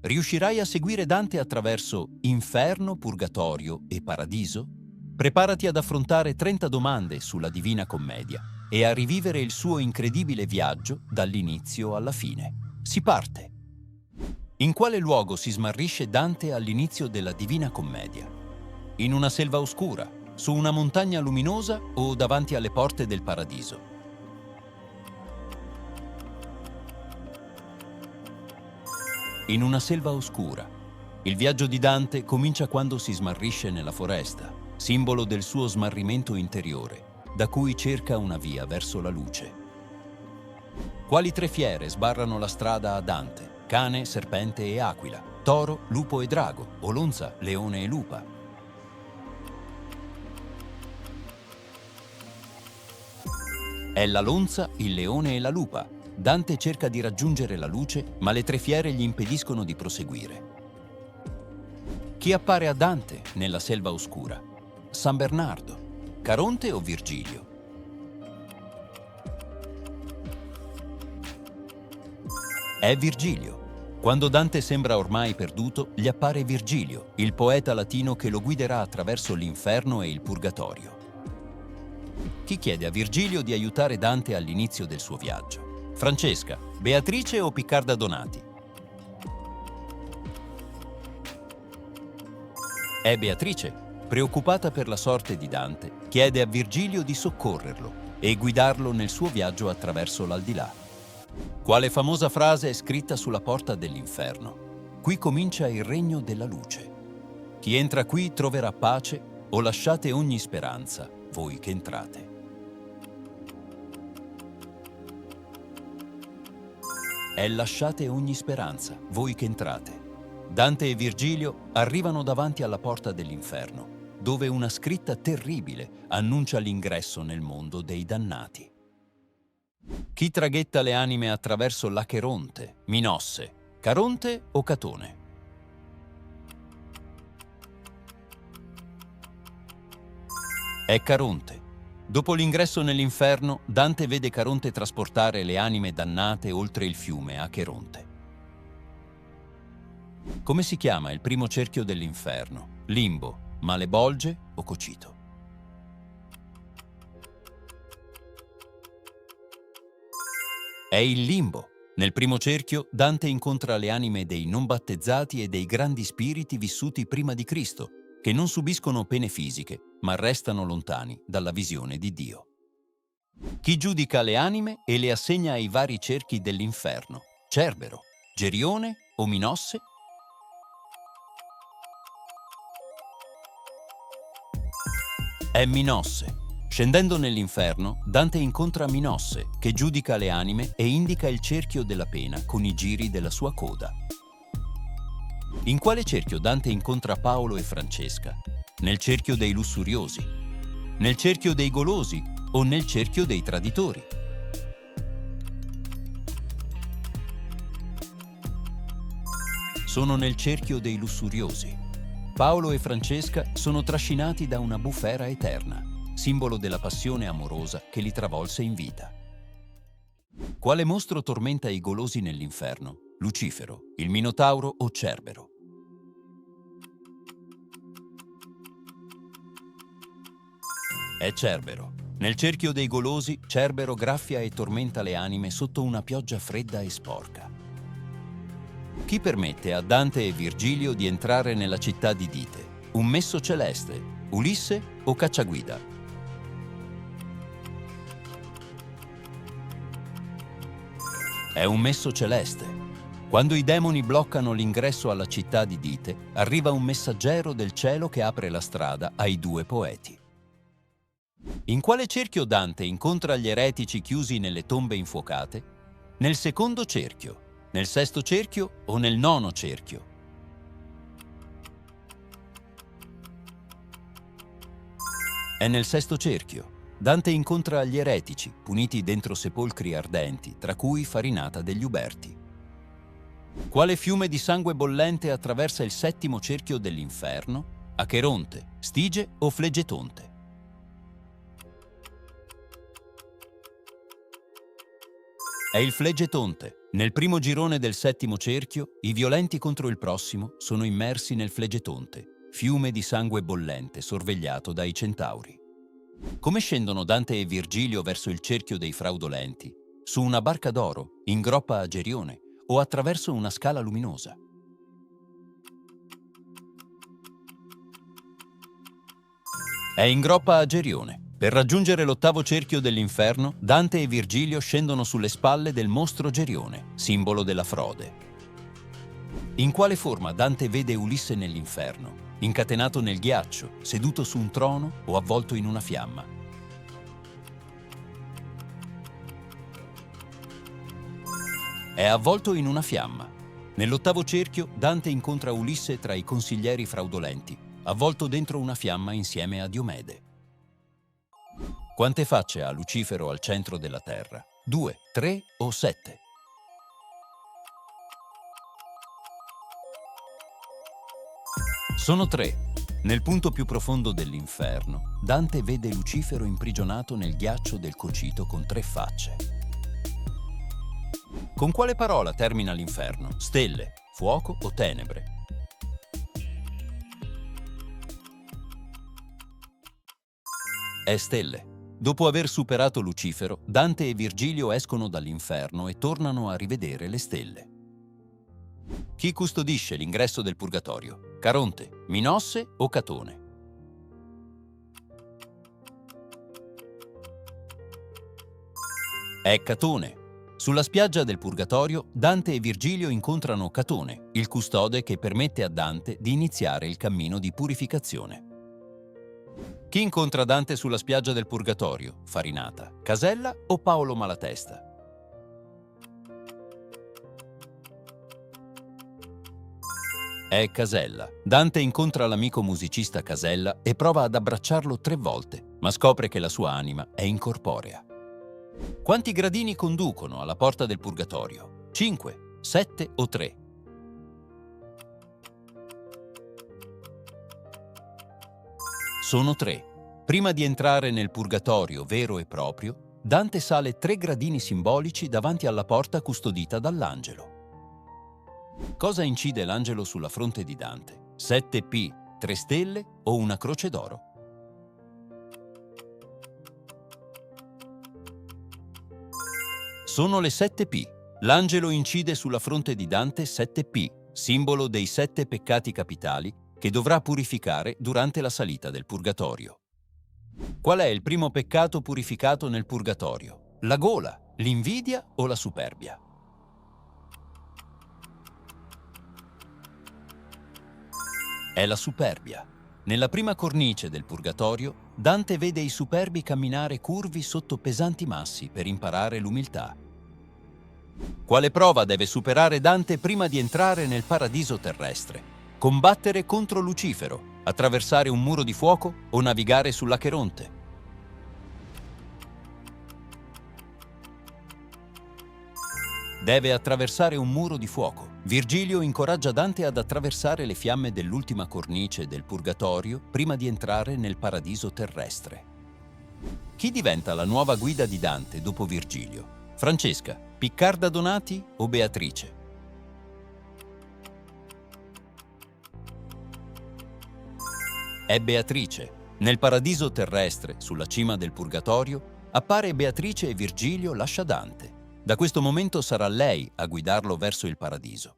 Riuscirai a seguire Dante attraverso inferno, purgatorio e paradiso? Preparati ad affrontare 30 domande sulla Divina Commedia e a rivivere il suo incredibile viaggio dall'inizio alla fine. Si parte! In quale luogo si smarrisce Dante all'inizio della Divina Commedia? In una selva oscura, su una montagna luminosa o davanti alle porte del paradiso? In una selva oscura. Il viaggio di Dante comincia quando si smarrisce nella foresta, simbolo del suo smarrimento interiore, da cui cerca una via verso la luce. Quali tre fiere sbarrano la strada a Dante? Cane, serpente e aquila, toro, lupo e drago, o lonza, leone e lupa. È la lonza, il leone e la lupa. Dante cerca di raggiungere la luce, ma le tre fiere gli impediscono di proseguire. Chi appare a Dante nella selva oscura? San Bernardo, Caronte o Virgilio? È Virgilio. Quando Dante sembra ormai perduto, gli appare Virgilio, il poeta latino che lo guiderà attraverso l'inferno e il purgatorio. Chi chiede a Virgilio di aiutare Dante all'inizio del suo viaggio? Francesca, Beatrice o Piccarda Donati? È Beatrice. Preoccupata per la sorte di Dante, chiede a Virgilio di soccorrerlo e guidarlo nel suo viaggio attraverso l'aldilà. Quale famosa frase è scritta sulla porta dell'inferno? Qui comincia il regno della luce. Chi entra qui troverà pace o lasciate ogni speranza, voi che entrate. È lasciate ogni speranza, voi che entrate. Dante e Virgilio arrivano davanti alla porta dell'inferno, dove una scritta terribile annuncia l'ingresso nel mondo dei dannati. Chi traghetta le anime attraverso l'Acheronte, Minosse, Caronte o Catone? È Caronte. Dopo l'ingresso nell'inferno, Dante vede Caronte trasportare le anime dannate oltre il fiume Acheronte. Come si chiama il primo cerchio dell'inferno? Limbo, Malebolge o Cocito? È il limbo. Nel primo cerchio, Dante incontra le anime dei non battezzati e dei grandi spiriti vissuti prima di Cristo, che non subiscono pene fisiche, ma restano lontani dalla visione di Dio. Chi giudica le anime e le assegna ai vari cerchi dell'inferno? Cerbero, Gerione o Minosse? È Minosse. Scendendo nell'inferno, Dante incontra Minosse, che giudica le anime e indica il cerchio della pena con i giri della sua coda. In quale cerchio Dante incontra Paolo e Francesca? Nel cerchio dei lussuriosi, nel cerchio dei golosi o nel cerchio dei traditori? Sono nel cerchio dei lussuriosi. Paolo e Francesca sono trascinati da una bufera eterna, simbolo della passione amorosa che li travolse in vita. Quale mostro tormenta i golosi nell'inferno? Lucifero, il Minotauro o Cerbero? È Cerbero. Nel cerchio dei golosi, Cerbero graffia e tormenta le anime sotto una pioggia fredda e sporca. Chi permette a Dante e Virgilio di entrare nella città di Dite? Un messo celeste, Ulisse o Cacciaguida? È un messo celeste. Quando i demoni bloccano l'ingresso alla città di Dite, arriva un messaggero del cielo che apre la strada ai due poeti. In quale cerchio Dante incontra gli eretici chiusi nelle tombe infuocate? Nel secondo cerchio, nel sesto cerchio o nel nono cerchio? È nel sesto cerchio. Dante incontra gli eretici, puniti dentro sepolcri ardenti, tra cui Farinata degli Uberti. Quale fiume di sangue bollente attraversa il settimo cerchio dell'inferno? Acheronte, Stige o Flegetonte? È il Flegetonte. Nel primo girone del settimo cerchio, i violenti contro il prossimo sono immersi nel Flegetonte, fiume di sangue bollente sorvegliato dai centauri. Come scendono Dante e Virgilio verso il cerchio dei fraudolenti? Su una barca d'oro, in groppa a Gerione o attraverso una scala luminosa? È in groppa a Gerione. Per raggiungere l'ottavo cerchio dell'inferno, Dante e Virgilio scendono sulle spalle del mostro Gerione, simbolo della frode. In quale forma Dante vede Ulisse nell'inferno? Incatenato nel ghiaccio, seduto su un trono o avvolto in una fiamma? È avvolto in una fiamma. Nell'ottavo cerchio, Dante incontra Ulisse tra i consiglieri fraudolenti, avvolto dentro una fiamma insieme a Diomede. Quante facce ha Lucifero al centro della Terra? 2, 3 o 7? Sono 3. Nel punto più profondo dell'inferno, Dante vede Lucifero imprigionato nel ghiaccio del Cocito con 3 facce. Con quale parola termina l'inferno? Stelle, fuoco o tenebre? È stelle. Dopo aver superato Lucifero, Dante e Virgilio escono dall'inferno e tornano a rivedere le stelle. Chi custodisce l'ingresso del purgatorio? Caronte, Minosse o Catone? È Catone. Sulla spiaggia del Purgatorio, Dante e Virgilio incontrano Catone, il custode che permette a Dante di iniziare il cammino di purificazione. Chi incontra Dante sulla spiaggia del Purgatorio? Farinata, Casella o Paolo Malatesta? È Casella. Dante incontra l'amico musicista Casella e prova ad abbracciarlo 3 volte, ma scopre che la sua anima è incorporea. Quanti gradini conducono alla porta del Purgatorio? 5, 7 o 3? Sono 3. Prima di entrare nel Purgatorio vero e proprio, Dante sale 3 gradini simbolici davanti alla porta custodita dall'angelo. Cosa incide l'angelo sulla fronte di Dante? 7P, 3 stelle o una croce d'oro? Sono le 7P. L'angelo incide sulla fronte di Dante 7P, simbolo dei 7 peccati capitali che dovrà purificare durante la salita del Purgatorio. Qual è il primo peccato purificato nel Purgatorio? La gola, l'invidia o la superbia? È la superbia. Nella prima cornice del Purgatorio, Dante vede i superbi camminare curvi sotto pesanti massi per imparare l'umiltà. Quale prova deve superare Dante prima di entrare nel paradiso terrestre? Combattere contro Lucifero, attraversare un muro di fuoco o navigare sull'Acheronte? Deve attraversare un muro di fuoco. Virgilio incoraggia Dante ad attraversare le fiamme dell'ultima cornice del Purgatorio prima di entrare nel paradiso terrestre. Chi diventa la nuova guida di Dante dopo Virgilio? Francesca, Piccarda Donati o Beatrice? È Beatrice. Nel paradiso terrestre, sulla cima del Purgatorio, appare Beatrice e Virgilio lascia Dante. Da questo momento sarà lei a guidarlo verso il paradiso.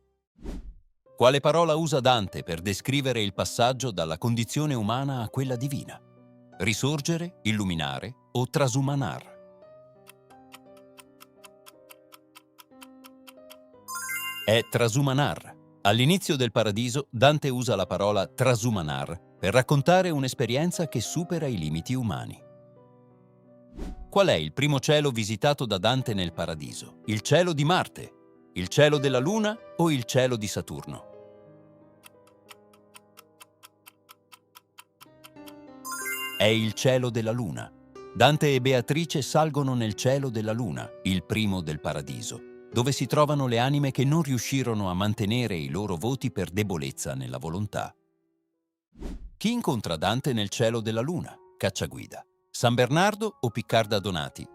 Quale parola usa Dante per descrivere il passaggio dalla condizione umana a quella divina? Risorgere, illuminare o trasumanar? È trasumanar. All'inizio del paradiso, Dante usa la parola trasumanar per raccontare un'esperienza che supera i limiti umani. Qual è il primo cielo visitato da Dante nel paradiso? Il cielo di Marte, il cielo della Luna o il cielo di Saturno? È il cielo della Luna. Dante e Beatrice salgono nel cielo della Luna, il primo del paradiso, dove si trovano le anime che non riuscirono a mantenere i loro voti per debolezza nella volontà. Chi incontra Dante nel cielo della Luna? Cacciaguida. San Bernardo o Piccarda Donati?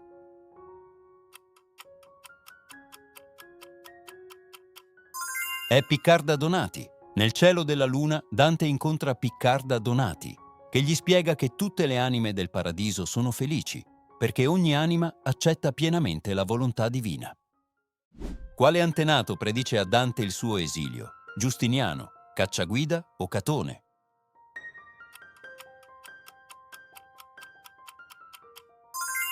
È Piccarda Donati. Nel cielo della luna, Dante incontra Piccarda Donati, che gli spiega che tutte le anime del paradiso sono felici, perché ogni anima accetta pienamente la volontà divina. Quale antenato predice a Dante il suo esilio? Giustiniano, Cacciaguida o Catone?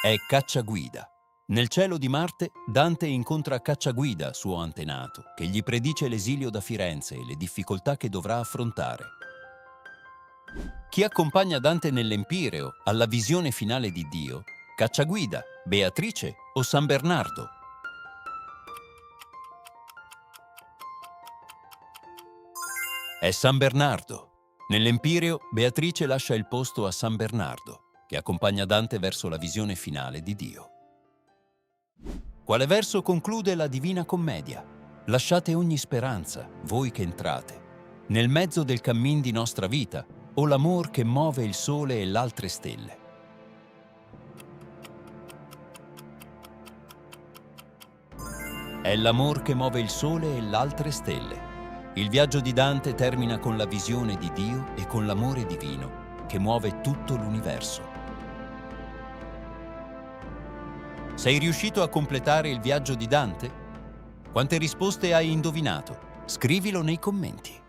È Cacciaguida. Nel cielo di Marte, Dante incontra Cacciaguida, suo antenato, che gli predice l'esilio da Firenze e le difficoltà che dovrà affrontare. Chi accompagna Dante nell'Empireo alla visione finale di Dio? Cacciaguida, Beatrice o San Bernardo? È San Bernardo. Nell'Empireo, Beatrice lascia il posto a San Bernardo, che accompagna Dante verso la visione finale di Dio. Quale verso conclude la Divina Commedia? Lasciate ogni speranza, voi che entrate, nel mezzo del cammin di nostra vita, o l'amor che muove il sole e l'altre stelle. È l'amor che muove il sole e l'altre stelle. Il viaggio di Dante termina con la visione di Dio e con l'amore divino che muove tutto l'universo. Sei riuscito a completare il viaggio di Dante? Quante risposte hai indovinato? Scrivilo nei commenti.